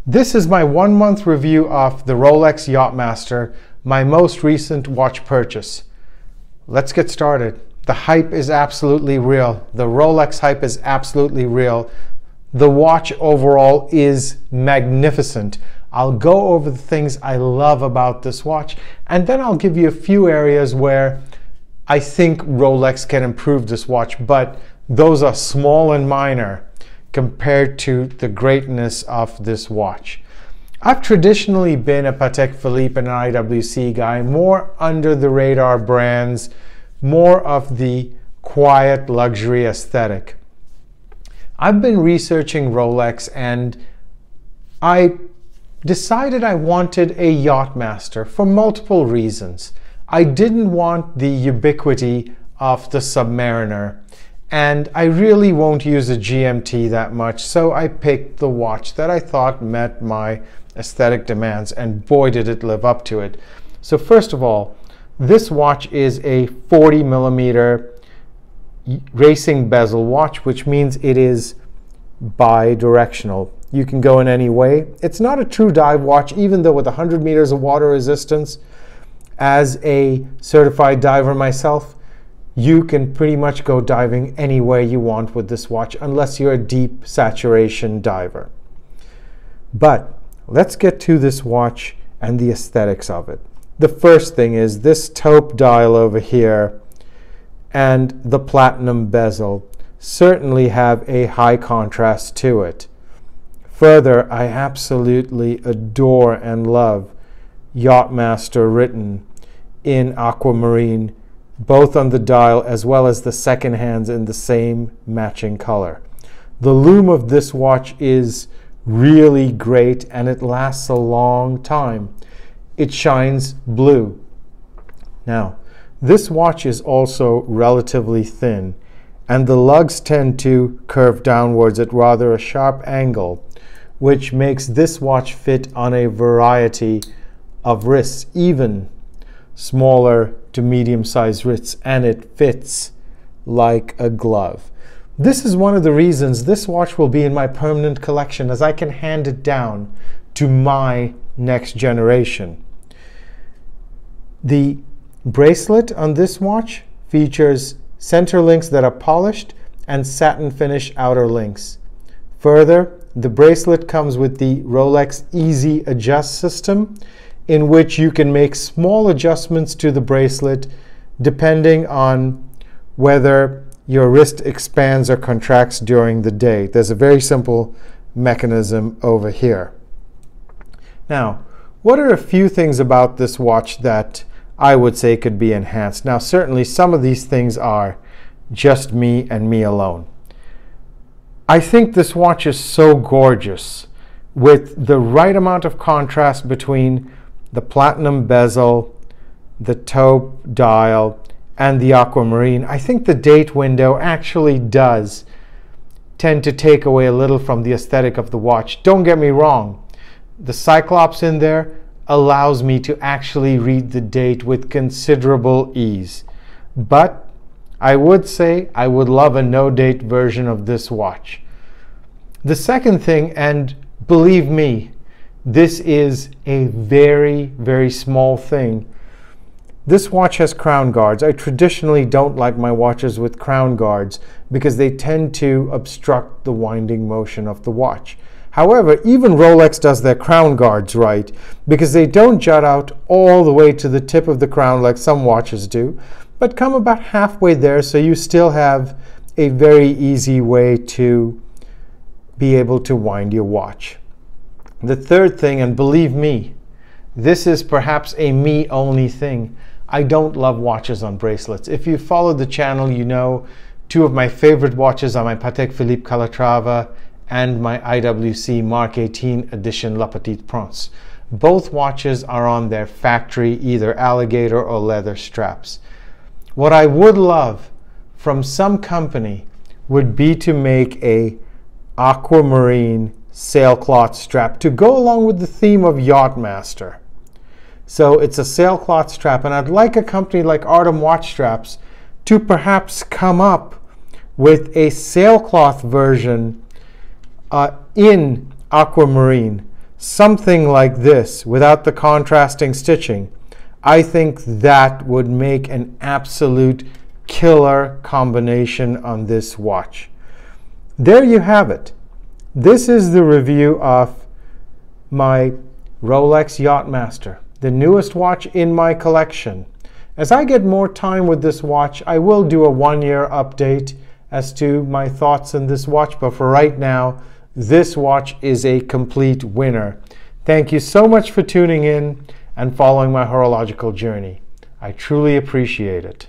This is my 1-month review of the Rolex Yacht Master, my most recent watch purchase. Let's get started. The hype is absolutely real. The Rolex hype is absolutely real. The watch overall is magnificent. I'll go over the things I love about this watch, and then I'll give you a few areas where I think Rolex can improve this watch, but those are small and minor compared to the greatness of this watch. I've traditionally been a Patek Philippe and an IWC guy, more under the radar brands, more of the quiet luxury aesthetic. I've been researching Rolex and I decided I wanted a Yacht Master for multiple reasons. I didn't want the ubiquity of the Submariner, and I really won't use a GMT that much, so I picked the watch that I thought met my aesthetic demands, and boy did it live up to it. So first of all, this watch is a 40mm racing bezel watch, which means it is bi-directional. You can go in any way. It's not a true dive watch, even though with 100 meters of water resistance, as a certified diver myself, you can pretty much go diving anywhere you want with this watch, unless you're a deep saturation diver. But let's get to this watch and the aesthetics of it. The first thing is this taupe dial over here and the platinum bezel certainly have a high contrast to it. Further, I absolutely adore and love Yacht Master written in aquamarine, both on the dial as well as the second hands in the same matching color. The lume of this watch is really great and it lasts a long time. It shines blue. Now, this watch is also relatively thin, and the lugs tend to curve downwards at rather a sharp angle, which makes this watch fit on a variety of wrists, even smaller to medium-sized wrists, and it fits like a glove. This is one of the reasons this watch will be in my permanent collection, as I can hand it down to my next generation. The bracelet on this watch features center links that are polished and satin finish outer links. Further, the bracelet comes with the Rolex Easy Adjust system, in which you can make small adjustments to the bracelet depending on whether your wrist expands or contracts during the day. There's a very simple mechanism over here. Now, what are a few things about this watch that I would say could be enhanced? Now, certainly some of these things are just me and me alone. I think this watch is so gorgeous, with the right amount of contrast between the platinum bezel, the taupe dial, and the aquamarine. I think the date window actually does tend to take away a little from the aesthetic of the watch. Don't get me wrong, the Cyclops in there allows me to actually read the date with considerable ease. But I would say I would love a no-date version of this watch. The second thing, and believe me, this is a very, very small thing. This watch has crown guards. I traditionally don't like my watches with crown guards because they tend to obstruct the winding motion of the watch. However, even Rolex does their crown guards right, because they don't jut out all the way to the tip of the crown like some watches do, but come about halfway there, so you still have a very easy way to be able to wind your watch. The third thing, and believe me, this is perhaps a me-only thing, I don't love watches on bracelets. If you followed the channel, you know two of my favorite watches are my Patek Philippe Calatrava and my IWC Mark 18 edition La Petite Prince. Both watches are on their factory, either alligator or leather straps. What I would love from some company would be to make a aquamarine sailcloth strap to go along with the theme of Yacht Master. So it's a sailcloth strap, and I'd like a company like Artem Watch Straps to perhaps come up with a sailcloth version in aquamarine something like this without the contrasting stitching, I think that would make an absolute killer combination on this watch. There you have it. This is the review of my Rolex Yacht Master, the newest watch in my collection. As I get more time with this watch, I will do a 1-year update as to my thoughts on this watch, but for right now, this watch is a complete winner. Thank you so much for tuning in and following my horological journey. I truly appreciate it.